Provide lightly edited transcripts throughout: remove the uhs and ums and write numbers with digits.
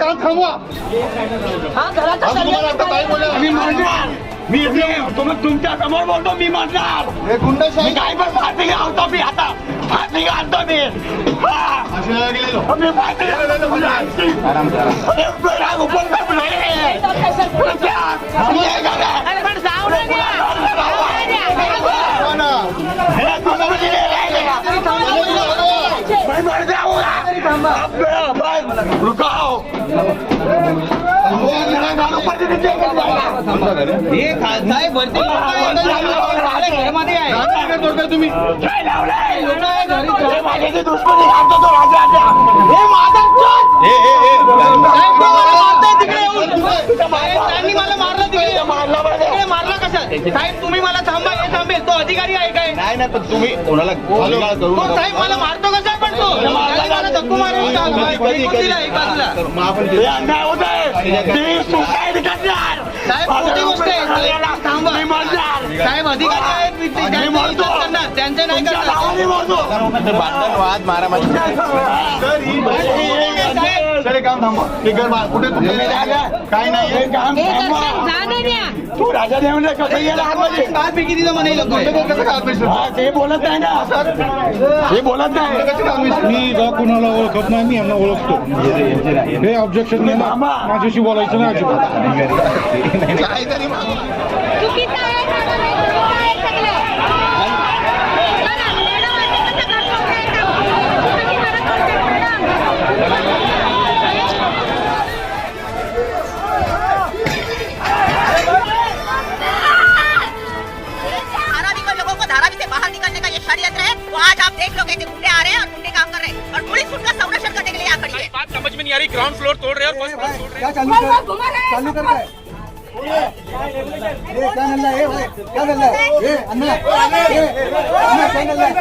काम थांबवा. हा घराचा आज तुम्हाला आता काय बोलले मी मारणार. मी तुम्ही तुमच्या समोर बोलतो. मी मारणार. हे गुंडशाही मी काय पण फाशी घालतो. मी आता फाशी घालतो. मी फाशीला गेलेलो. मी फाशी घालतो. आराम करा. तुम्ही साहेब तुम्ही मला थांबा हे थांबेल तो अधिकारी आहे काय नाही नाही पण तुम्ही कोणाला करू तो साहेब मला मारतो कसा पण तो मला धक्को मारून साहेब मोठी गोष्ट आहे थांबा साहेब अधिकारी आहेत त्यांचे नाही करणार वाद मारामारी सर काम थांबवा. कुठे काय नाही काम तू राजा देवने कसं गेला आतमध्ये? काल पैकी दिलं म्हणे लोक कसं काम हा, ते बोलत नाही ना सर. हे बोलत नाही. मी जा कुणाला ओळखत नाही. मी यांना ओळखतो. हे ऑब्जेक्शन नाही ना. माझ्याशी बोलायचं नाही अजिबात. काहीतरी चुकीचं आहे धारावी से बाहर निकलने का ये षड्यंत्र है. तो आज आप देख लोगे कि गुंडे आ रहे हैं और गुंडे काम कर रहे हैं और पुलिस उनका संरक्षण करने के लिए यहाँ खड़ी है. बात समझ में नहीं आ रही. ग्राउंड फ्लोर तोड़ रहे हैं और फर्स्ट फ्लोर तोड़ रहे हैं. चालू कर रहा है ये क्या नल्ला है भाई क्या नल्ला है ये अन्ना क्या नल्ला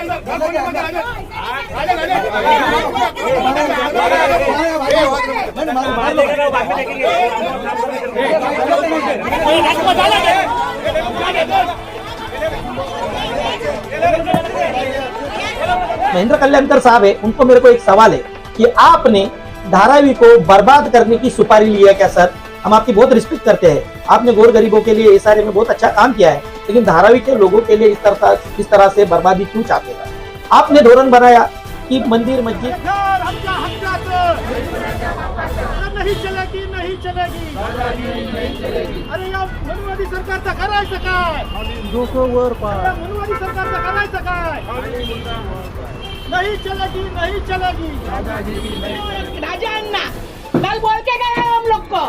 महेंद्र कल्याणकर साहब है, उनको मेरे को एक सवाल है कि आपने धारावी को बर्बाद करने की सुपारी ली है क्या सर? हम आपकी बहुत रिस्पेक्ट करते हैं. आपने गोर गरीबों के लिए इस में बहुत अच्छा काम किया है, लेकिन धारावी के लोगों के लिए इस तरह से बर्बादी क्यों चाहते हैं? आपने धोरण बनाया कि मंदिर मस्जिद नहीं चलेगी नहीं चलेगी. अरे या मनुवादी सरकारचा करायचं काय? मनुवादी सरकारचा करायचं काय? नहीं चलेगी नहीं चलेगी. राजा अन्ना कल बोल के गए हैं हम लोग को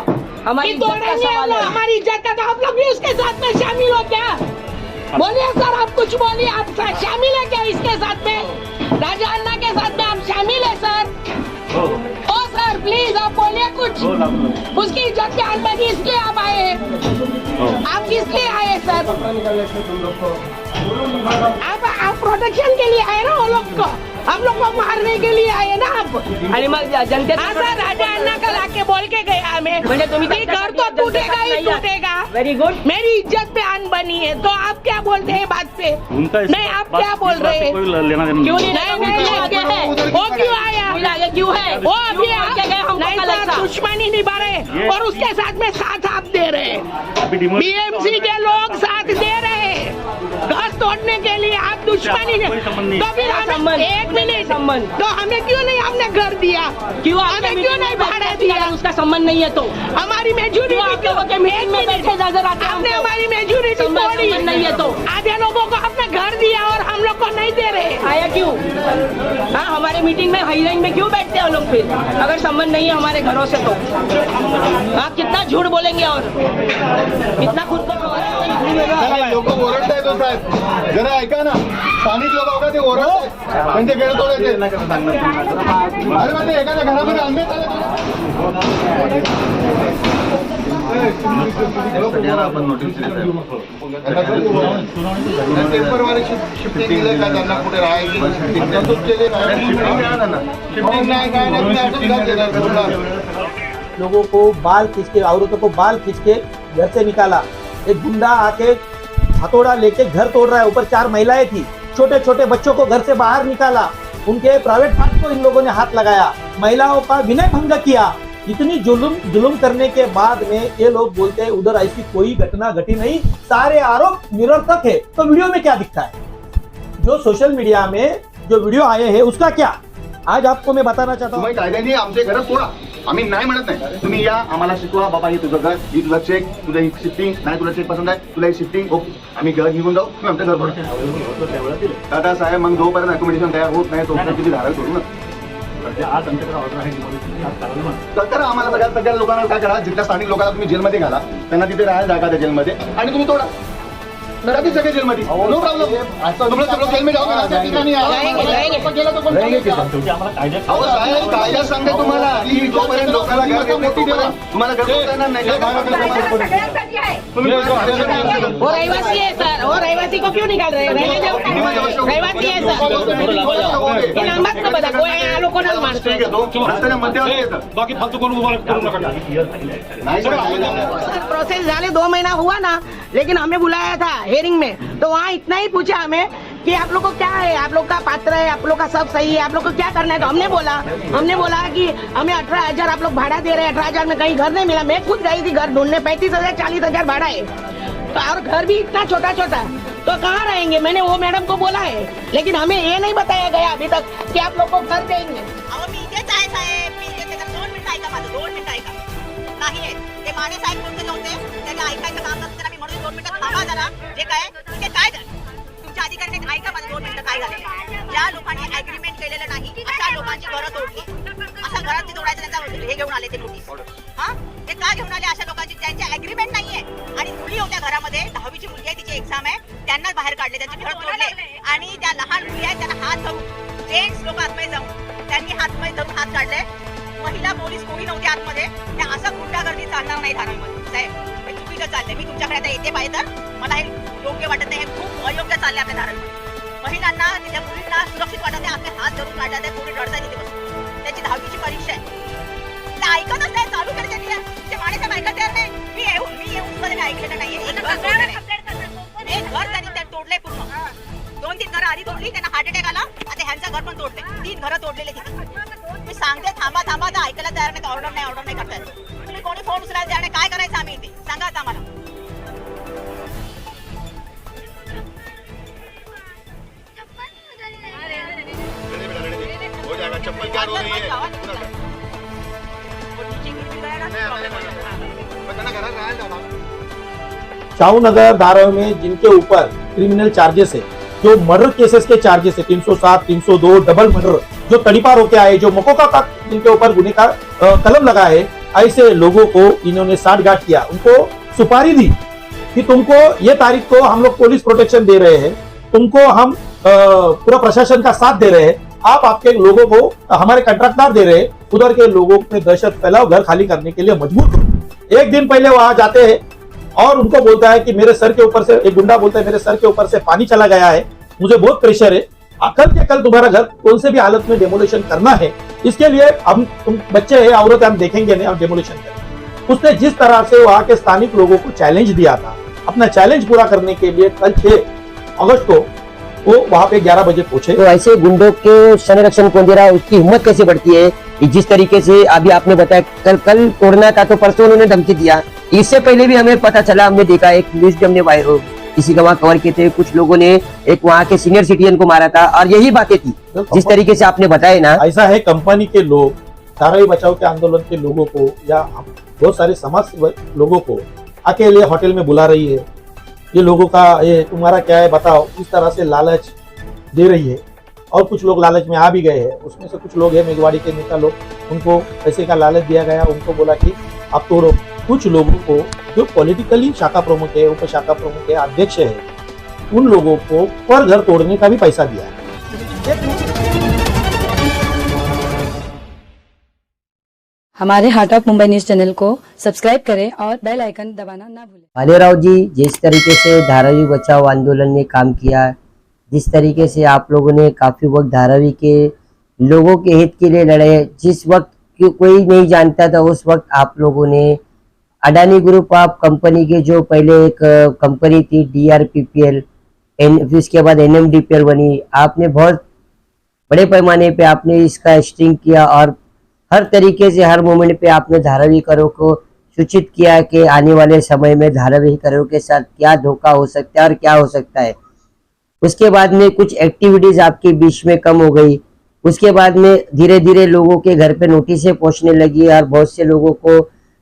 हमारी कि तोड़ेंगे हम लोग हमारी इज्जत का. तो आप लोग भी उसके साथ में शामिल हो क्या? बोलिए सर आप कुछ बोलिए. आप शामिल है क्या इसके साथ में? राजा अन्ना के साथ में आप शामिल है सर? ओ सर प्लीज आप बोलिए कुछ. उसकी इज्जत के हाथ में इसलिए आप आए हैं. आप किस लिए आए सर? आप प्रोटेक्शन के लिए आए ना वो लोग को. हम लोग को मारने के लिए आए ना आप. आणि मग जनते राजा अन्ना कल आके बोल के गया हमें म्हणजे तुम्ही कि घर तो टूटेगा ही टूटेगा. Very good. मेरी इज्जत पे आन बनी है तो आप क्या बोलते हैं बात पे? नहीं आप क्या बोल रहे हैं? क्यों नहीं? नहीं वो क्यों आया? क्यों है वो अभी हमको नहीं कल सर दुश्मनी निभा रहे और उसके साथ में साथ आप दे रहे हैं. बीएमसी के लोग साथ दे रहे हैं घर तोड़ने के लिए. आप दुश्मनी तो फिर हमें एक मिनट तो हमें क्यों नहीं हमने घर दिया? क्यों हमें क्यों नहीं भाड़ा दिया? उसका संबंध नहीं है तो हमारी मेजोरिटी मीटिंग में बैठे नजर आते आपने हमारी मेजोरिटी तोड़ी नहीं है तो आधे लोगों को आपने घर दिया और हम लोग को नहीं दे रहे. आया क्यों? हाँ हमारे मीटिंग में हाई लाइन में क्यों बैठते हैं लोग फिर अगर संबंध नहीं है हमारे घरों से तो? आप कितना झूठ बोलेंगे और कितना खुद को लोक ओरडताय तो साहेब जरा ऐका ना. स्थानिक लोक होता ते ओरडताय त्यांचे गेले तोडायचे. अरे मग ते एखाद्या घरामध्ये आणण्यात आले टेम्परवारी शिफ्टिंग केलं का त्यांना कुठे राहायची शिफ्टिंग नाही काय नाही. लोगों को बाल खींच के, औरतों को बाल खींच के घर से निकाला. एक गुंडा आके हथौड़ा लेके घर तोड़ रहा है. ऊपर 4 महिलाएं थी. छोटे छोटे बच्चों को घर से बाहर निकाला. उनके प्राइवेट पार्ट को इन लोगों ने हाथ लगाया. महिलाओं का विनय भंग किया. इतनी जुल्म करने के बाद में ये लोग बोलते हैं उधर ऐसी कोई घटना घटी नहीं, सारे आरोप निरर्थक है। तो वीडियो में क्या दिखता है? जो सोशल मीडिया में जो वीडियो आए हैं उसका क्या? आज आपको मैं बताना चाहता हूँ। तुम्ही कायद्याने आमचे घर सोडा, आम्ही नाही म्हणत नाही, तुम्ही या आम्हाला शिकवा बाबा, हे तुझं घर, ही तुला चेक, तुझं ही शिफ्टिंग नाही, तुला चेक पसंत आहे, तुला ही शिफ्टिंग, ओके आम्ही घर निघून जाऊ, तुम्ही आमच्या घर भरा. दादा साहेब मग जोपर्यंत अकोमोडेशन तयार होत नाही तोपर्यंत तुम्ही धारावी करू ना. तर आम्हाला सगळ्या लोकांना काय करा, जिथल्या स्थानिक लोकांना तुम्ही जेलमध्ये घाला, त्यांना तिथे राहायला जागा त्या जेलमध्ये आणि तुम्ही तोडा जाते सगळे जेलमध्ये, नो प्रॉब्लेम. लोक जेल में जाओगे ना, त्या ठिकाणी अहो साहेब कायदा सांगते तुम्हाला की जोपर्यंत लोकांना घर देत नाही तोपर्यंत तुम्हाला घर पोहोचता येणार नाही. वो रहवासी है सर, वो रहवासी को क्यों निकाल रहे हैं? रहने दो, रहवासी है सर. ये नंबर तो बता, कोई या लोगों ने मारते ठीक आहे, तो रस्त्याच्या मध्यवर्ती येतात. बाकी फालतू करू नका. नाही सर. प्रोसेस झाले 2 महीना हुआ ना, लेकिन हमें बुलाया था हेयरिंग में, तो वहाँ इतना ही पूछा हमें कि आप लोग को क्या है, आप लोग का पात्र है, आप लोग का सब सही है, आप लोग को क्या करना है. तो हमने बोला कि हमें 18,000 आप लोग भाड़ा दे रहे हैं, 18,000 में कहीं घर नहीं मिला. मैं खुद गई थी घर ढूंढने, 35,000 40,000 भाड़ा है, तो और घर भी इतना छोटा छोटा, तो कहाँ रहेंगे. मैंने वो मैडम को बोला है, लेकिन हमें ये नहीं बताया गया अभी तक कि आप लोग को घर देंगे. अहो मी इथेच आहे साहेब, मी इथेच आहे. 2 मिनिटं ऐका माझं, 2 मिनिटं ऐका. नाही आहे ते माने साहेब बोलते नव्हते, त्यांनी ऐकायचं काम नसतं, त्यांना मी म्हणून 2 मिनिटं थांबा जरा. जे काय इथे काय झालं तुमच्या अधिकाऱ्यांनी ऐका माझं 2 मिनिटं काय झालं. ज्या लोकांनी अग्रीमेंट केलेलं नाही अशा लोकांची घरं तोडली, अशा घरात तोडायचं त्यांचा हे घेऊन आले ते नोटीस. हा ते का घेऊन आले? अशा लोकांची ज्यांचे अग्रीमेंट नाहीये आणि मुली होत्या घरामध्ये, 10वीची मुलगी आहे, तिची एक्झाम आहे, त्यांना बाहेर काढले, त्यांचे घर तोडले. आणि त्या लहान मुली आहेत त्यांना हात धरून, जेंट्स लोक आतमध्ये जाऊन त्यांनी हातमध्ये धरून हात काढले. महिला पोलीस कोणी नव्हते आतमध्ये. त्या असं गुंडागर्दी चालणार नाही धारावीमध्ये साहेब, हे चुकीचं चाललंय. मी तुमच्याकडे आता येते पाहिजे तर मला हे योग्य वाटत नाही, हे खूप अयोग्य चाललंय आपल्या धारावीमध्ये. महिलांना तिथल्या मुलींना सुरक्षित वाटत नाही, आपले हात धरून काढतात आहे, कोणी रडताय तिथे बसून. त्यांची 10वीची परीक्षा आहे, ते ऐकतच नाही, चालू केलं त्यांनी. ते माणसं ऐकत तयार नाही. मी येऊन सुद्धा त्यांनी ऐकलेलं नाहीये. एक घर त्यांनी तोडलंय पूर्ण. 2-3 घरं आधी तोडली, त्यांना हार्ट अटॅक आला, आता ह्यांचं घर पण तोडले. 3 घरं तोडलेले तिथे. मी सांगते थांबा थांबा, तर ऐकायला तयार नाही, ऑर्डर नाही करतायत. तुम्ही कोणी फोन उचलायला तयार नाही, काय करायचं आम्ही इथे सांगा आता आम्हाला. हो जाएगा, चप्पल क्या रो रही है? शाहू नगर धारावी में जिनके ऊपर क्रिमिनल चार्जेस है, जो मर्डर केसेस के चार्जेस है 307, 302, डबल मर्डर, जो तड़ीपार होके आए, जो मकोका का जिनके ऊपर गुने का कलम लगा है, ऐसे लोगों को इन्होंने साठगांठ किया, उनको सुपारी दी कि तुमको ये तारीख को हम लोग पुलिस प्रोटेक्शन दे रहे हैं, तुमको हम पूरा प्रशासन का साथ दे रहे हैं, आप आपके लोगों को हमारे कंट्रैक्टर दे रहे हैं, उधर के लोगों में दहशत फैलाओ, घर खाली करने के लिए मजबूर करो. एक दिन पहले वहां जाते हैं और उनको बोलता है कि मेरे सर के ऊपर से, एक गुंडा बोलता है मेरे सर के ऊपर से पानी चला गया है, मुझे बहुत प्रेशर है, कल के कल तुम्हारा घर कौन से भी हालत में डेमोलिशन करना है, इसके लिए हम तुम बच्चे हैं, औरत हम देखेंगे नहीं, हम डेमोलिशन करेंगे. उसने जिस तरह से वहां के स्थानिक लोगों को चैलेंज दिया था, अपना चैलेंज पूरा करने के लिए कल 6 अगस्त को वो वहां पे 11 बजे पहुंचे. तो ऐसे गुंडों के संरक्षण कौन दे रहा है, उसकी हिम्मत कैसे बढ़ती है? जिस तरीके से अभी आपने बताया कल तोड़ना था, तो परसों उन्होंने धमकी दिया. इससे पहले भी हमें पता चला, हमने देखा एक न्यूज भी हमने वायरल किसी का वहाँ कवर किए थे, कुछ लोगों ने एक वहाँ के सीनियर सिटीजन को मारा था, और यही बातें थी जिस तरीके से आपने बताया ना. ऐसा है, कंपनी के लोग धारावी बचाओ के आंदोलन के लोगों को या बहुत सारे समाज सेवक लोगों को अकेले होटल में बुला रही है, ये लोगों का ये तुम्हारा क्या है बताओ, इस तरह से लालच दे रही है. और कुछ लोग लालच में आ भी गए हैं, उसमें से कुछ लोग हैं मेघवाड़ी के नेता लोग, उनको पैसे का लालच दिया गया, उनको बोला कि आप तोड़ो. कुछ लोगों को जो पॉलिटिकली शाखा प्रमुख है, उप शाखा प्रमुख है, अध्यक्ष है, उन लोगों को पर घर तोड़ने का भी पैसा दिया है. हमारे heart of Mumbai news channel को सब्सक्राइब करें और बेल आइकन दबाना ना भूलें. भालेराव जी, जिस तरीके से धारावी बचाओ आंदोलन ने काम किया, जिस तरीके से आप लोगों ने काफी वक्त धारावी के लोगों के हित के लिए लड़े, जिस वक्त कोई नहीं जानता था उस वक्त आप लोगों ने अडानी ग्रुप ऑफ कंपनी के, जो पहले एक कंपनी थी DRPPL, इसके बाद NMDPL बनी, आपने बहुत बड़े पैमाने पे आपने इसका स्ट्रिंग किया और हर तरीके से हर मोमेंट पे आपने धाराविकरों को सूचित किया कि आने वाले समय में धाराविकरों के साथ क्या धोखा हो सकता है और क्या हो सकता है। उसके बाद में कुछ एक्टिविटीज आपके बीच में कम हो गई। उसके बाद में धीरे धीरे लोगों के घर पे नोटिसें पहुंचने लगी और बहुत से लोगों को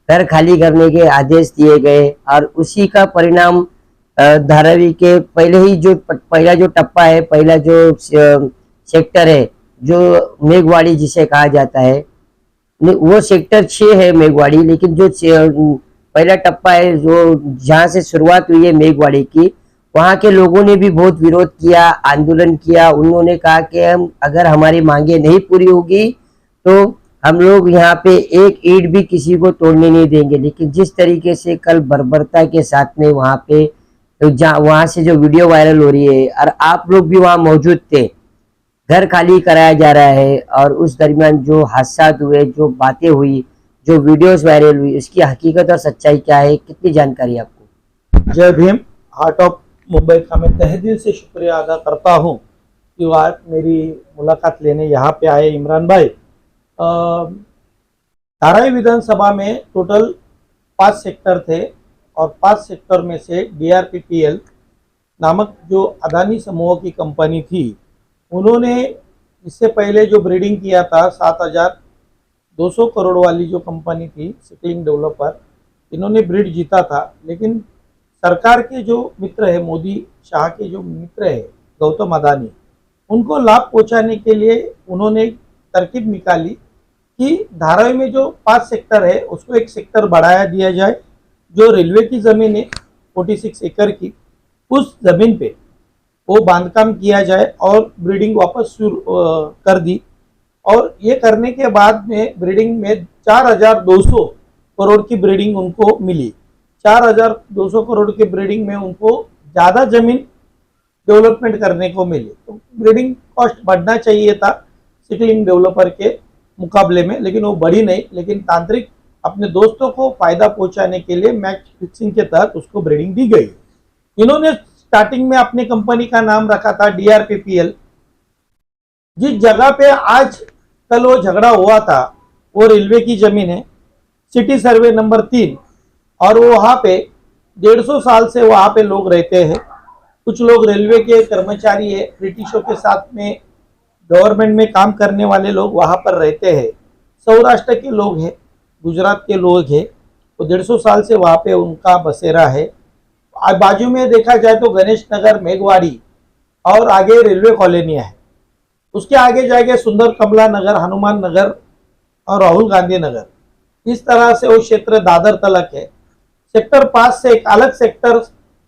घर खाली करने के आदेश दिए गए और उसी का परिणाम धारावी के पहला जो टप्पा है, पहला जो सेक्टर है जो मेघवाड़ी जिसे कहा जाता है, वो सेक्टर 6 है मेघवाड़ी, लेकिन जो पहला टप्पा है जो जहाँ से शुरुआत हुई है मेघवाड़ी की, वहाँ के लोगों ने भी बहुत विरोध किया, आंदोलन किया। उन्होंने कहा कि हम अगर हमारी मांगे नहीं पूरी होगी तो हम लोग यहाँ पे एक ईंट भी किसी को तोड़ने नहीं देंगे। लेकिन जिस तरीके से कल बर्बरता के साथ में वहाँ पे वहाँ से जो वीडियो वायरल हो रही है और आप लोग भी वहाँ मौजूद थे, घर खाली कराया जा रहा है और उस दरमियान जो हादसा हुए, जो बातें हुई, जो वीडियोस वायरल हुई, उसकी हकीकत और सच्चाई क्या है, कितनी जानकारी आपको? जय भीम। हार्ट ऑफ मुंबई का मैं तहे दिल से शुक्रिया अदा करता हूँ कि आज मेरी मुलाकात लेने यहाँ पे आए इमरान भाई। धारावी विधानसभा में टोटल 5 सेक्टर थे और 5 सेक्टर में से DRPPL नामक जो अदानी समूह की कंपनी थी, उन्होंने इससे पहले जो ब्रीडिंग किया था 7,200 करोड़ वाली जो कंपनी थी सिकलिंग डेवलपर, इन्होंने ब्रीड जीता था। लेकिन सरकार के जो मित्र है, मोदी शाह के जो मित्र है गौतम अदानी, उनको लाभ पहुंचाने के लिए उन्होंने तरकीब निकाली कि धारावी में जो 5 सेक्टर है उसको एक सेक्टर बढ़ाया दिया जाए। जो रेलवे की ज़मीन है 46 एकड़ की, उस ज़मीन पे वो बांधकाम किया जाए और ब्रीडिंग वापस शुरू कर दी। और ये करने के बाद में ब्रीडिंग में 4,200 करोड़ की ब्रीडिंग उनको मिली। 4,200 करोड़ की ब्रीडिंग में उनको ज़्यादा ज़मीन डेवलपमेंट करने को मिली। तो ब्रीडिंग कॉस्ट बढ़ना चाहिए था सिकलिंग डेवलपर के मुकाबले में, लेकिन वो बढ़ी नहीं। लेकिन तांत्रिक अपने दोस्तों को फायदा पहुंचाने के लिए मैच फिक्सिंग के तहत उसको ब्रीडिंग दी गई। इन्होंने स्टार्टिंग में अपनी कंपनी का नाम रखा था DRPPL। जिस जगह पे आज कल वो झगड़ा हुआ था वो रेलवे की जमीन है, सिटी सर्वे नंबर 3, और वो वहाँ पे 150 साल से वहाँ पे लोग रहते हैं। कुछ लोग रेलवे के कर्मचारी है, ब्रिटिशों के साथ में गवर्नमेंट में काम करने वाले लोग वहाँ पर रहते हैं। सौराष्ट्र के लोग हैं, गुजरात के लोग हैं, वो 150 साल से वहाँ पे उनका बसेरा है। बाजू में देखा जाए तो गणेश नगर, मेघवाड़ी और आगे रेलवे कॉलोनियाँ है। उसके आगे जाएंगे सुंदर कमला नगर, हनुमान नगर और राहुल गांधी नगर। इस तरह से वो क्षेत्र दादर तलक है। सेक्टर 5 से एक अलग सेक्टर,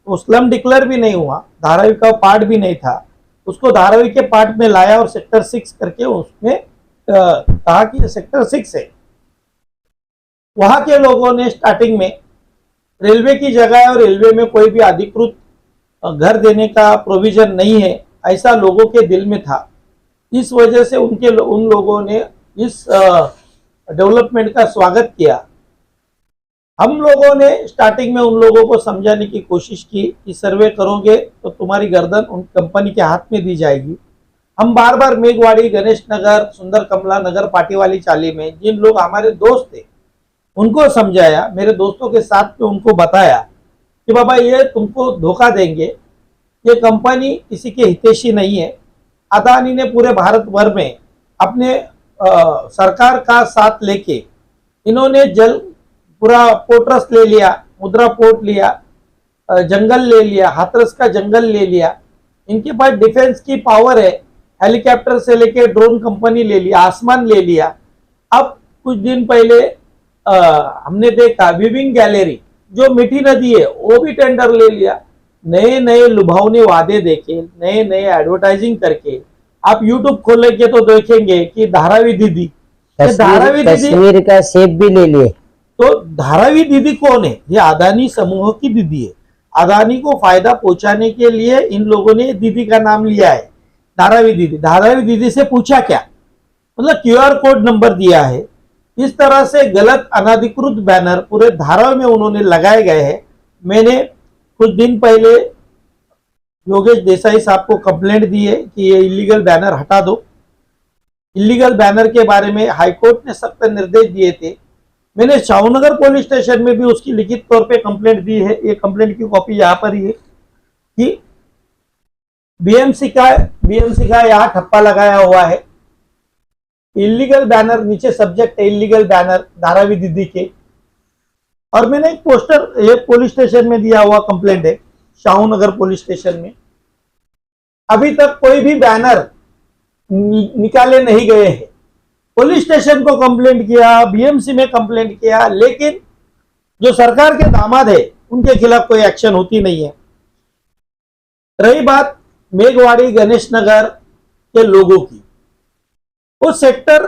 वो स्लम डिक्लेयर भी नहीं हुआ, धारावी का पार्ट भी नहीं था, उसको धारावी के पार्ट में लाया और सेक्टर 6 करके उसमें कहा कि सेक्टर 6 है। वहां के लोगों ने स्टार्टिंग में रेलवे की जगह है और रेलवे में कोई भी अधिकृत घर देने का प्रोविजन नहीं है, ऐसा लोगों के दिल में था। इस वजह से उन लोगों ने इस डेवलपमेंट का स्वागत किया। हम लोगों ने स्टार्टिंग में उन लोगों को समझाने की कोशिश की कि सर्वे करोगे तो तुम्हारी गर्दन उन कंपनी के हाथ में दी जाएगी। हम बार बार मेघवाड़ी, गणेश नगर, सुंदर कमला नगर, पाटीवाली चाली में जिन लोग हमारे दोस्त थे उनको समझाया, मेरे दोस्तों के साथ में उनको बताया कि बाबा ये तुमको धोखा देंगे, ये कंपनी किसी के हितैषी नहीं है। अदानी ने पूरे भारत भर में अपने सरकार का साथ लेके इन्होंने पूरा पोर्ट्रस ले लिया, मुद्रा पोर्ट लिया, जंगल ले लिया, हाथरस का जंगल ले लिया। इनके पास डिफेंस की पावर है, हेलीकॉप्टर से लेके ड्रोन कंपनी ले लिया, आसमान ले लिया। अब कुछ दिन पहले हमने देखा विविंग गैलरी जो मीठी नदी है वो भी टेंडर ले लिया। नए नए लुभावने वादे देखे, नए नए एडवर्टाइजिंग करके आप यूट्यूब खोलेंगे तो देखेंगे कि धारावी दीदी, कश्मीर का सेब भी ले लिए। तो धारावी दीदी कौन है? ये अदानी समूह की दीदी है। अदानी को फायदा पहुंचाने के लिए इन लोगों ने दीदी का नाम लिया है, धारावी दीदी। धारावी दीदी से पूछा क्या, मतलब QR कोड नंबर दिया है। इस तरह से गलत अनाधिकृत बैनर पूरे धारावी में उन्होंने लगाए गए हैं। मैंने कुछ दिन पहले योगेश देसाई साहब को कंप्लेंट दी है कि ये इलीगल बैनर हटा दो। इलीगल बैनर के बारे में हाईकोर्ट ने सख्त निर्देश दिए थे। मैंने शाहूनगर पुलिस स्टेशन में भी उसकी लिखित तौर पे कंप्लेंट दी है। ये कंप्लेंट की कॉपी यहाँ पर ही है कि बीएमसी का यहाँ ठप्पा लगाया हुआ है। इलीगल बैनर, नीचे सब्जेक्ट है इलीगल बैनर धारावी दीदी के, और मैंने एक पोस्टर ये पुलिस स्टेशन में दिया हुआ कंप्लेंट है, शाहूनगर पुलिस स्टेशन में। अभी तक कोई भी बैनर निकाले नहीं गए हैं। पुलिस स्टेशन को कंप्लेंट किया, बीएमसी में कंप्लेंट किया, लेकिन जो सरकार के दामाद है उनके खिलाफ कोई एक्शन होती नहीं है। रही बात मेघवाड़ी गणेश नगर के लोगों की, उस सेक्टर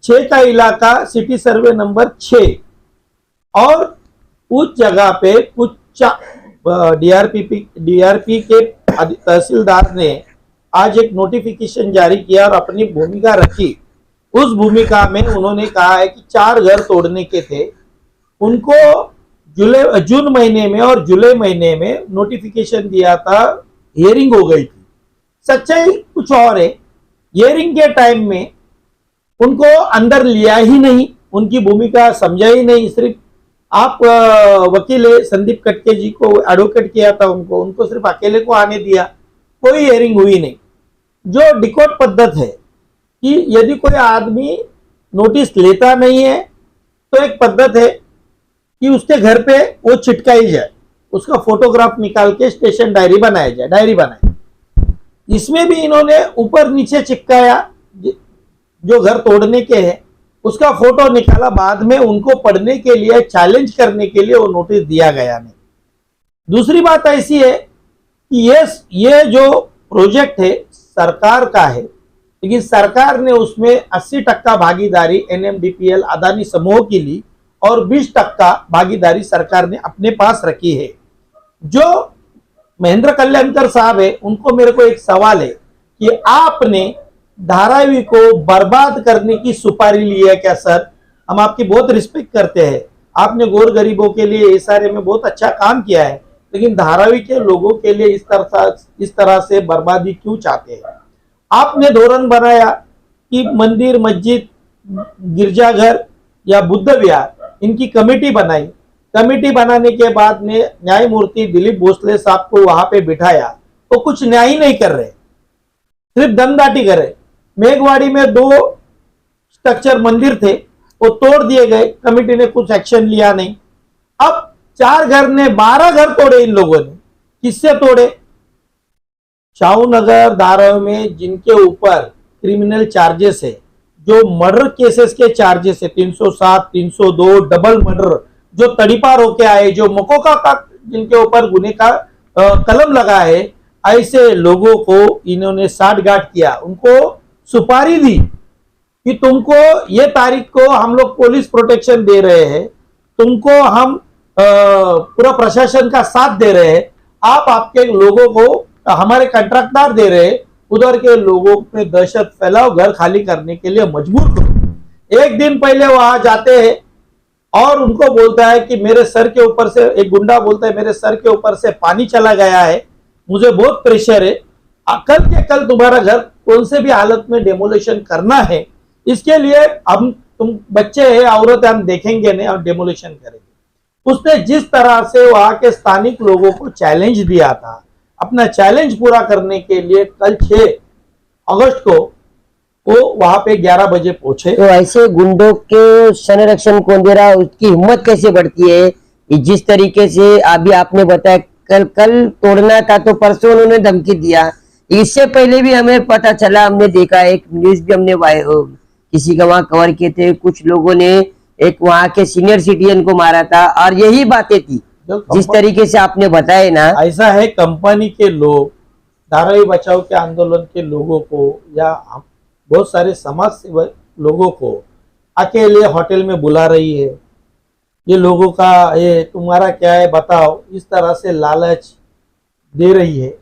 6 का इलाका सिटी सर्वे नंबर 6 और उस जगह पे कुछ डीआरपी के तहसीलदार ने आज एक नोटिफिकेशन जारी किया और अपनी भूमिका रखी। उस भूमिका में उन्होंने कहा है कि 4 घर तोड़ने के थे, उनको जून महीने में और जुलाई महीने में नोटिफिकेशन दिया था, हियरिंग हो गई थी। सच्चाई कुछ और है, हियरिंग के टाइम में उनको अंदर लिया ही नहीं, उनकी भूमिका समझा ही नहीं। सिर्फ आप वकील संदीप कटके जी को एडवोकेट किया था, उनको सिर्फ अकेले को आने दिया, कोई हियरिंग हुई नहीं। जो डिकोड पद्धत है कि यदि कोई आदमी नोटिस लेता नहीं है तो एक पद्धत है कि उसके घर पे वो चिटकाई जाए, उसका फोटोग्राफ निकाल के स्टेशन डायरी बनाया जाए, डायरी बनाए। इसमें भी इन्होंने ऊपर नीचे चिपकाया, जो घर तोड़ने के हैं उसका फोटो निकाला, बाद में उनको पढ़ने के लिए चैलेंज करने के लिए वो नोटिस दिया गया नहीं। दूसरी बात ऐसी है कि ये जो प्रोजेक्ट है सरकार का है, लेकिन सरकार ने उसमें 80% भागीदारी एनएमडीपीएल अदानी समूह की ली और 20% भागीदारी सरकार ने अपने पास रखी है। जो महेंद्र कल्याणकर साहब है, उनको मेरे को एक सवाल है कि आपने धारावी को बर्बाद करने की सुपारी ली है क्या सर? हम आपकी बहुत रिस्पेक्ट करते हैं, आपने गोर गरीबों के लिए एसआरए में बहुत अच्छा काम किया है, लेकिन धारावी के लोगों के लिए इस तरह से बर्बादी क्यों चाहते हैं? आपने धोरण बनाया कि मंदिर, मस्जिद, गिरजाघर या बुद्ध विहार इनकी कमेटी बनाई। कमेटी बनाने के बाद में न्यायमूर्ति दिलीप भोसले साहब को वहां पे बिठाया, वो कुछ न्याय ही नहीं कर रहे, सिर्फ दमदाटी कर रहे। मेघवाड़ी में 2 स्ट्रक्चर मंदिर थे, वो तोड़ दिए गए, कमेटी ने कुछ एक्शन लिया नहीं। अब 4 घर ने 12 घर तोड़े इन लोगों ने। किससे तोड़े? शाहूनगर धारावी में जिनके ऊपर क्रिमिनल चार्जेस है, जो मर्डर केसेस के चार्जेस है, 307, 302 डबल मर्डर, जो तड़ीपार होके आए, जो मकोका का जिनके ऊपर गुने का कलम लगा है, ऐसे लोगों को इन्होंने साठ गांठ किया, उनको सुपारी दी कि तुमको ये तारीख को हम लोग पुलिस प्रोटेक्शन दे रहे हैं, तुमको हम पूरा प्रशासन का साथ दे रहे हैं, आप आपके लोगों को हमारे कंट्रैक्टदार दे रहे हैं, उधर के लोगों पे दहशत फैलाओ, घर खाली करने के लिए मजबूर करो। एक दिन पहले वहां जाते हैं और उनको बोलता है कि मेरे सर के ऊपर से, एक गुंडा बोलता है मेरे सर के ऊपर से पानी चला गया है, मुझे बहुत प्रेशर है, कल के कल तुम्हारा घर कौन से भी हालत में डेमोलिशन करना है, इसके लिए हम, तुम बच्चे हैं, औरत है, हम देखेंगे नहीं और डेमोलिशन करेंगे। उसने जिस तरह से वहां के स्थानिक लोगों को चैलेंज दिया था, अपना चैलेंज पूरा करने के लिए कल 6 अगस्त को वो वहां पे 11 बजे पहुंचे। तो ऐसे गुंडों के संरक्षण कौन दे रहा, उसकी हिम्मत कैसे बढ़ती है? जिस तरीके से अभी आपने बताया कल तोड़ना था तो परसों उन्होंने धमकी दिया, इससे पहले भी हमें पता चला, हमने देखा, एक न्यूज भी हमने किसी का वहां कवर किए थे, कुछ लोगों ने एक वहां के सीनियर सिटीजन को मारा था, और यही बातें थी जिस तरीके से आपने बताया ना। ऐसा है, कंपनी के लोग धारावी बचाओ के आंदोलन के लोगों को या बहुत सारे समाज सेवक लोगों को अकेले होटल में बुला रही है, ये लोगों का ये तुम्हारा क्या है बताओ, इस तरह से लालच दे रही है।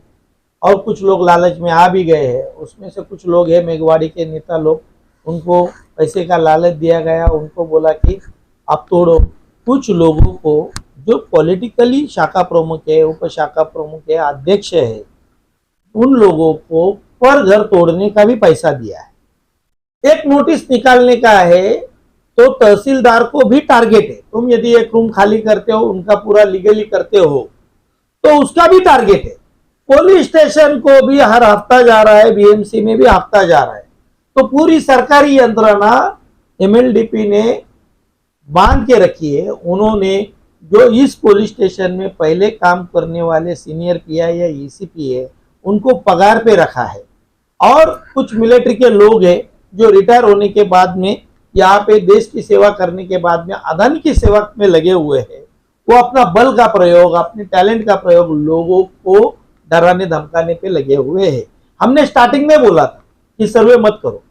और कुछ लोग लालच में आ भी गए हैं, उसमें से कुछ लोग हैं मेघवाड़ी के नेता लोग, उनको पैसे का लालच दिया गया, उनको बोला कि आप तोड़ो। कुछ लोगों को जो पॉलिटिकली शाखा प्रमुख है, उप शाखा प्रमुख है, अध्यक्ष है, उन लोगों को पर घर तोड़ने का भी पैसा दिया है। एक नोटिस निकालने का है तो तहसीलदार को भी टारगेट है। तुम यदि एक रूम खाली करते हो, उनका पूरा लीगली करते हो, तो उसका भी टारगेट है। पुलिस स्टेशन को भी हर हफ्ता जा रहा है, बीएमसी में भी हफ्ता जा रहा है। तो पूरी सरकारी यंत्रणा एमएलडीपी ने बांध के रखी है। उन्होंने जो इस पुलिस स्टेशन में पहले काम करने वाले सीनियर पीआई या ईसीपी है, उनको पगार पे रखा है। और कुछ मिलिट्री के लोग हैं जो रिटायर होने के बाद में यहाँ पे देश की सेवा करने के बाद में अदानी की सेवा में लगे हुए हैं। वो अपना बल का प्रयोग, अपने टैलेंट का प्रयोग लोगों को डराने धमकाने पे लगे हुए हैं। हमने स्टार्टिंग में बोला था कि सर्वे मत करो,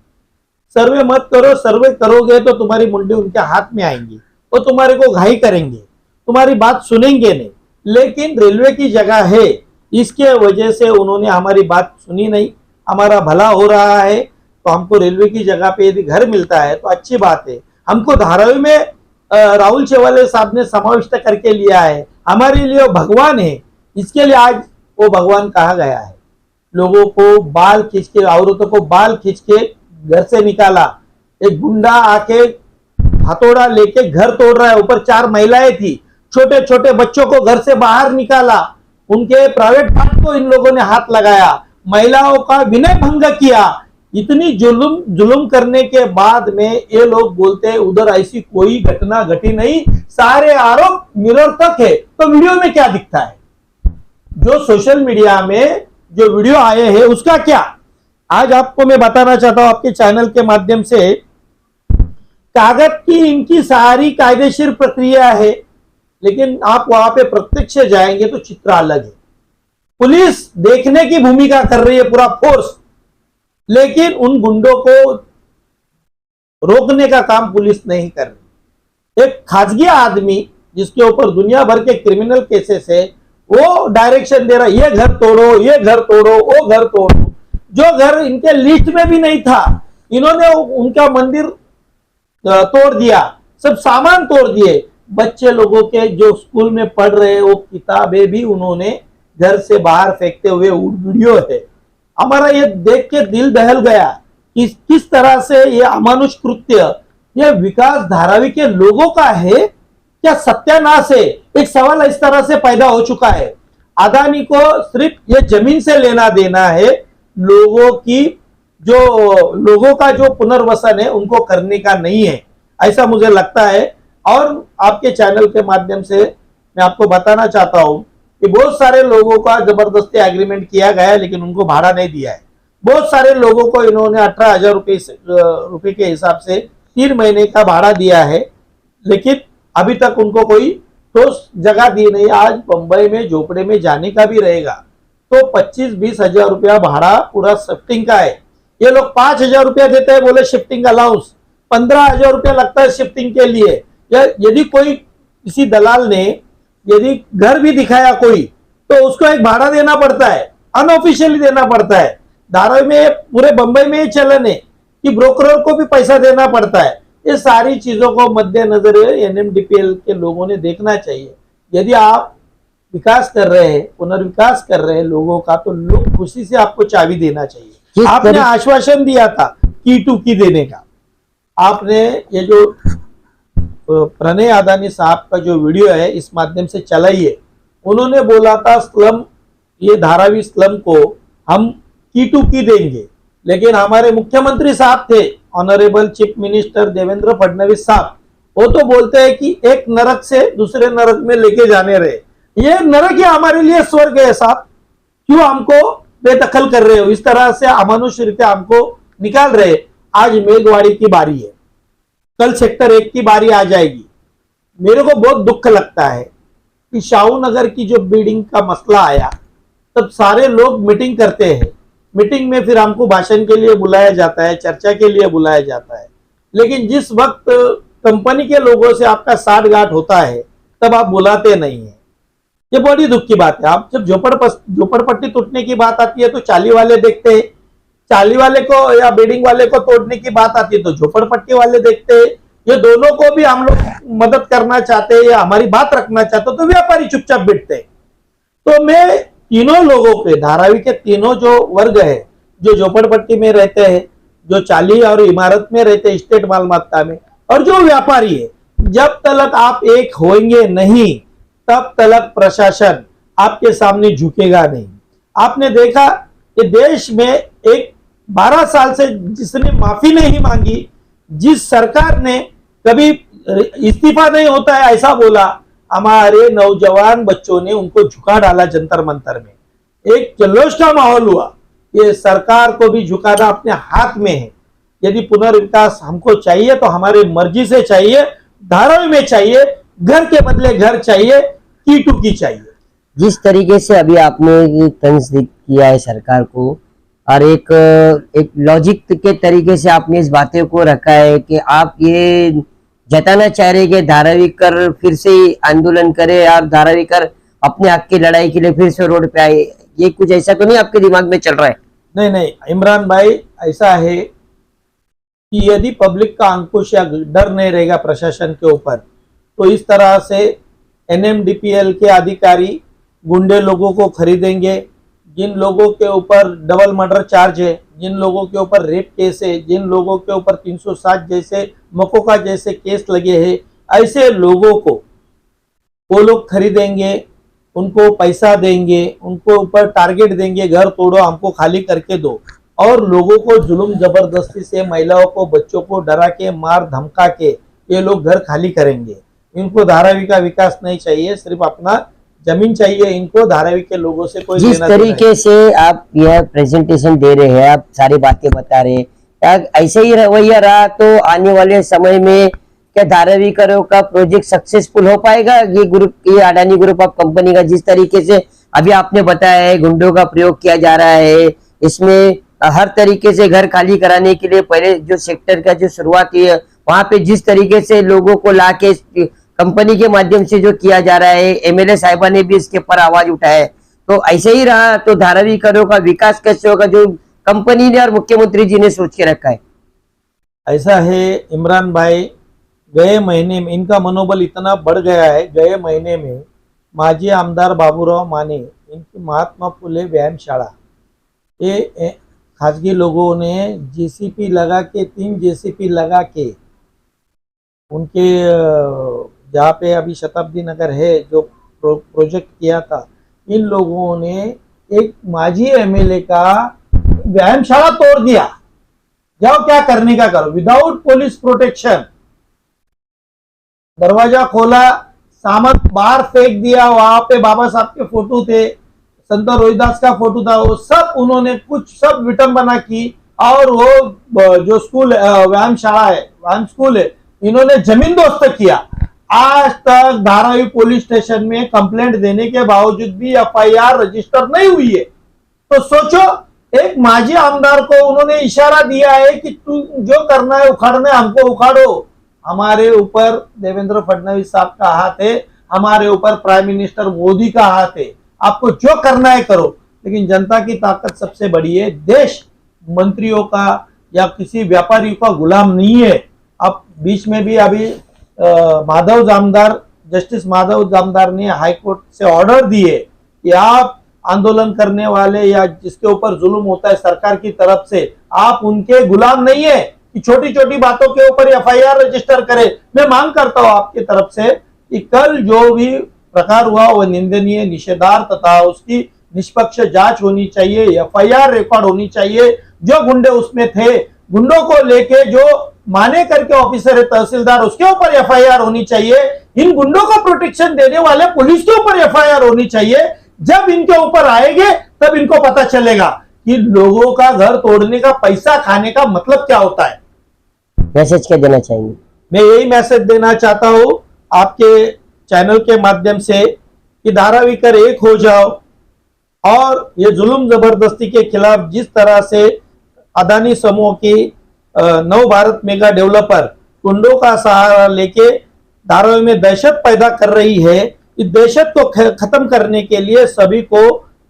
सर्वे मत करो। सर्वे करोगे तो तुम्हारी मुंडी उनके हाथ में आएंगी, वो तुम्हारे को घाई करेंगे, तुम्हारी बात सुनेंगे नहीं। लेकिन रेलवे की जगह है, इसके वजह से उन्होंने हमारी बात सुनी नहीं। हमारा भला हो रहा है तो हमको रेलवे की जगह पे यदि घर मिलता है तो अच्छी बात है। हमको धारावी में राहुल शेवाले साहब ने समाविष्ट करके लिया है, हमारे लिए वो भगवान है। इसके लिए आज वो भगवान कहा गया है। लोगों को बाल खींच के, औरतों को बाल खींच के घर से निकाला। एक गुंडा आके हथौड़ा लेके घर तोड़ रहा है, ऊपर 4 महिलाएं थी, छोटे छोटे बच्चों को घर से बाहर निकाला, उनके प्राइवेट पार्ट को इन लोगों ने हाथ लगाया, महिलाओं का विनय भंग किया। इतनी जुल्म करने के बाद में ये लोग बोलते हैं उधर ऐसी कोई घटना घटी नहीं, सारे आरोप निरर्थक है। तो वीडियो में क्या दिखता है? जो सोशल मीडिया में जो वीडियो आए हैं उसका क्या? आज आपको मैं बताना चाहता हूं आपके चैनल के माध्यम से। कागज की इनकी सारी कायदेशीर प्रक्रिया है, लेकिन आप वहां पे प्रत्यक्ष जाएंगे तो चित्र अलग है। पुलिस देखने की भूमिका कर रही है, पूरा फोर्स, लेकिन उन गुंडों को रोकने का काम पुलिस नहीं कर रही। एक खासगी आदमी जिसके ऊपर दुनिया भर के क्रिमिनल केसेस है, वो डायरेक्शन दे रहा है, ये घर तोड़ो, ये घर तोड़ो, वो घर तोड़ो। जो घर इनके लिस्ट में भी नहीं था, इन्होंने उनका मंदिर तोड़ दिया, सब सामान तोड़ दिए। बच्चे लोगों के जो स्कूल में पढ़ रहे वो किताबें भी उन्होंने घर से बाहर फेंकते हुए वीडियो है। हमारा ये देख के दिल दहल गया कि किस तरह से ये अमानुष कृत्य ये विकास धारावी के लोगों का है, क्या सत्यानाश है? एक सवाल इस तरह से पैदा हो चुका है। अदानी को सिर्फ ये जमीन से लेना देना है, लोगों का जो पुनर्वसन है उनको करने का नहीं है, ऐसा मुझे लगता है। और आपके चैनल के माध्यम से मैं आपको बताना चाहता हूं कि बहुत सारे लोगों का जबरदस्ती एग्रीमेंट किया गया है, लेकिन उनको भाड़ा नहीं दिया है। बहुत सारे लोगों को इन्होंने 18,000 रुपए के हिसाब से 3 महीने का भाड़ा दिया है, लेकिन अभी तक उनको कोई ठोस जगह दी नहीं। आज बंबई में झोपड़े में जाने का भी रहेगा तो 25-20 हजार रुपया भाड़ा पूरा शिफ्टिंग का है। ये लोग 5,000 रुपया देते हैं, बोले शिफ्टिंग अलाउंस, 15,000 रुपया लगता है शिफ्टिंग के लिए। यदि कोई किसी दलाल ने यदि घर भी दिखाया कोई, तो उसको एक भाड़ा देना पड़ता है, अनऑफिशियली देना पड़ता है। धारावी में, पूरे बंबई में ये चलन है कि ब्रोकर को भी पैसा देना पड़ता है। ये सारी चीजों को मद्देनजर एनएमडीपीएल के लोगों ने देखना चाहिए। यदि आप विकास कर रहे हैं, पुनर्विकास कर रहे हैं लोगों का, तो लोग खुशी से आपको चाबी देना चाहिए। आपने आश्वासन दिया था की टू की देने का। आपने ये जो प्रणय अदानी साहब का जो वीडियो है इस माध्यम से चलाइए। उन्होंने बोला था स्लम, ये धारावी स्लम को हम की टू की देंगे, लेकिन हमारे मुख्यमंत्री साहब थे honourable chief minister Devendra Fadnavis साहब, वो तो बोलते हैं कि एक नरक से दूसरे नरक में लेके जाने रहे। ये नरक ही हमारे लिए स्वर्ग है साहब, क्यों हमको बेदखल कर रहे हो? इस तरह से अमानुष रीते हमको निकाल रहे। आज मेघवाड़ी की बारी है, कल सेक्टर 1 की बारी आ जाएगी। मेरे को बहुत दुख लगता है कि शाहू नगर की जो बिल्डिंग का मसला आया, तब सारे लोग मीटिंग करते हैं। मीटिंग में फिर हमको भाषण के लिए बुलाया जाता है, चर्चा के लिए बुलाया जाता है, लेकिन जिस वक्त कंपनी के लोगों से आपका साठगांठ होता है तब आप बुलाते नहीं है। ये बड़ी दुख की बात है। आप जब झोपड़पट्टी टूटने की बात आती है तो चाली वाले देखते हैं, चाली वाले को या बिल्डिंग वाले को तोड़ने की बात आती है तो झोपड़पट्टी वाले देखते हैं। ये दोनों को भी हम लोग मदद करना चाहते हैं या हमारी बात रखना चाहते हो तो व्यापारी चुपचाप बैठते हैं। तो मैं तीनों लोगों के, धारावी के तीनों जो वर्ग है, जो झोपड़पट्टी में रहते हैं, जो चाली और इमारत में रहते स्टेट मालमत्ता में, और जो व्यापारी है, जब तक आप एक होंगे नहीं तब तक प्रशासन आपके सामने झुकेगा नहीं। आपने देखा कि देश में एक 12 साल से जिसने माफी नहीं मांगी, जिस सरकार ने कभी इस्तीफा नहीं होता है ऐसा बोला, हमारे नौजवान बच्चों ने उनको झुका डाला जंतर मंतर में। एक जल्लोष का माहौल हुआ। ये सरकार को भी झुकाना अपने हाथ में है। यदि पुनर्विकास हमको चाहिए तो हमारी मर्जी से चाहिए, धारावी में चाहिए, घर के बदले घर चाहिए, की टू की चाहिए। जिस तरीके से अभी आपने तंज किया है सरकार को, और एक लॉजिक के तरीके से आपने इस बातें को रखा है कि आप ये जताना चाह रहे कि धारावीकर फिर से आंदोलन करे और धारावीकर अपने हक की लड़ाई के लिए फिर से रोड पे आए, ये कुछ ऐसा तो नहीं आपके दिमाग में चल रहा है? नहीं नहीं इमरान भाई, ऐसा है कि यदि पब्लिक का अंकुश या डर नहीं रहेगा प्रशासन के ऊपर, तो इस तरह से NMDPL के अधिकारी गुंडे लोगों को खरीदेंगे। जिन लोगों के ऊपर डबल मर्डर चार्ज है, जिन लोगों के ऊपर रेप केस है, जिन लोगों के ऊपर 307 जैसे मकोका जैसे केस लगे हैं, ऐसे लोगों को वो लोग खरीदेंगे, उनको पैसा देंगे, उनको ऊपर टारगेट देंगे, घर तोड़ो, हमको खाली करके दो, और लोगों को जुल्म जबरदस्ती से महिलाओं को, बच्चों को डरा के, मार धमका के ये लोग घर खाली करेंगे। इनको धारावी का विकास नहीं चाहिए, सिर्फ अपना जमीन चाहिए इनको। धारावी के लोगों से कोई जिस तरीके से आप यह प्रेजेंटेशन दे रहे हैं, आप सारी बातें बता रहे हैं, क्या ऐसे ही रवैया रहा तो आने वाले समय में क्या धारावीकरों का प्रोजेक्ट सक्सेसफुल हो पाएगा? ये ग्रुप, ये अडानी ग्रुप ऑफ कंपनी का जिस तरीके से अभी आपने बताया है गुंडों का प्रयोग किया जा रहा है, इसमें हर तरीके से घर खाली कराने के लिए पहले जो सेक्टर का जो शुरुआत हुई है वहां पे जिस तरीके से लोगों को लाके कंपनी के माध्यम से जो किया जा रहा है, MLA साहिबा ने भी इसके ऊपर आवाज उठाया है, तो ऐसे ही रहा तो धारावीकरों का विकास कैसे होगा जो कंपनी ने और मुख्यमंत्री जी ने सोच के रखा है? ऐसा है इमरान भाई, गए महीने में इनका मनोबल इतना बढ़ गया है, गए महीने में माजी आमदार बाबूराव माने, इनकी महात्मा फुले व्यायामशाला, ये खासगी लोगों ने JCP लगा के, 3 JCP लगा के उनके जहाँ पे अभी शताब्दी नगर है जो प्रोजेक्ट किया था, इन लोगों ने एक माजी MLA का व्यायामशाला तोड़ दिया। जाओ क्या करने का करो, विदाउट पुलिस प्रोटेक्शन। दरवाजा खोला, सामान बाहर फेंक दिया, वहां पे बाबा साहब के फोटो थे, संत रोहिदास का फोटो था, वो सब उन्होंने कुछ सब विटंबना की, और वो जो स्कूल व्यायामशाला है, व्यायाम स्कूल है, इन्होंने जमीन दोस्त किया। आज तक धारावी पुलिस स्टेशन में कंप्लेंट देने के बावजूद भी FIR रजिस्टर नहीं हुई है। तो सोचो, एक माजी आमदार को उन्होंने इशारा दिया है कि तू जो करना है उखाड़ना है, हमको उखाड़ो। हमारे ऊपर देवेंद्र फडणवीस साहब का हाथ है, हमारे ऊपर प्राइम मिनिस्टर मोदी का हाथ है, आपको जो करना है करो। लेकिन जनता की ताकत सबसे बड़ी है। देश मंत्रियों का या किसी व्यापारी का गुलाम नहीं है। अब बीच में भी अभी माधव जामदार, जस्टिस माधव जामदार ने हाईकोर्ट से ऑर्डर दिए कि आप आंदोलन करने वाले या जिसके ऊपर जुल्म होता है सरकार की तरफ से, आप उनके गुलाम नहीं है कि छोटी छोटी बातों के ऊपर FIR रजिस्टर करे। मैं मांग करता हूं आपकी तरफ से कि कल जो भी प्रकार हुआ वह निंदनीय, निषेधार्ह तथा उसकी निष्पक्ष जांच होनी चाहिए, FIR रिकॉर्ड होनी चाहिए। जो गुंडे उसमें थे, गुंडों को लेके जो माने करके ऑफिसर है तहसीलदार, उसके ऊपर FIR होनी चाहिए। इन गुंडों को प्रोटेक्शन देने वाले पुलिस के ऊपर FIR होनी चाहिए। जब इनके ऊपर आएंगे तब इनको पता चलेगा कि लोगों का घर तोड़ने का, पैसा खाने का मतलब क्या होता है। मैसेज क्या देना चाहेंगे? मैं यही मैसेज देना चाहता हूं आपके चैनल के माध्यम से कि धारावीकर एक हो जाओ, और ये जुल्म जबरदस्ती के खिलाफ जिस तरह से अदानी समूह की नव भारत मेगा डेवलपर गुंडों का सहारा लेके धारावी में दहशत पैदा कर रही है, इस दहशत को खत्म करने के लिए सभी को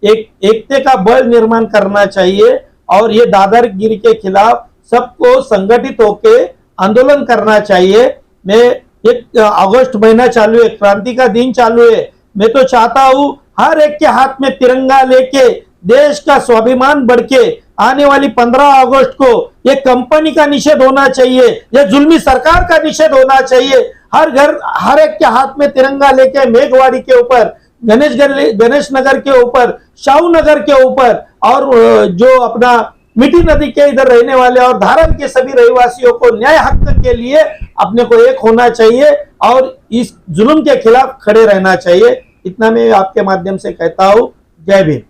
एकता का बल निर्माण करना चाहिए, और ये दादागिरी के खिलाफ सबको संगठित होके आंदोलन करना चाहिए। मैं एक अगस्त महीना चालू है, क्रांति का दिन चालू है, मैं तो चाहता हूं हर एक के हाथ में तिरंगा लेके देश का स्वाभिमान बढ़ के आने वाली 15 अगस्त को ये कंपनी का निषेध होना चाहिए, ये जुल्मी सरकार का निषेध होना चाहिए। हर घर, हर एक के हाथ में तिरंगा लेके मेघवाड़ी के ऊपर, गणेश नगर के ऊपर, शाहू नगर के ऊपर और जो अपना मिठी नदी के इधर रहने वाले और धारावी के सभी रहवासियों को न्याय हक के लिए अपने को एक होना चाहिए और इस जुल्म के खिलाफ खड़े रहना चाहिए। इतना मैं आपके माध्यम से कहता हूँ। जय भीम।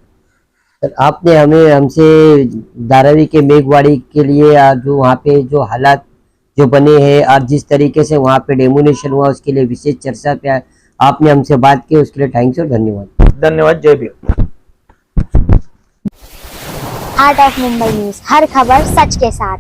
सर, आपने हमसे धारावी के मेघवाड़ी के लिए जो वहाँ पे जो हालात जो बने हैं और जिस तरीके से वहाँ पे डेमोनेशन हुआ उसके लिए विशेष चर्चा पे आपने हमसे बात की, उसके लिए थैंक्स और धन्यवाद। धन्यवाद। जय Bhim. Art of Mumbai news, हर खबर सच के साथ।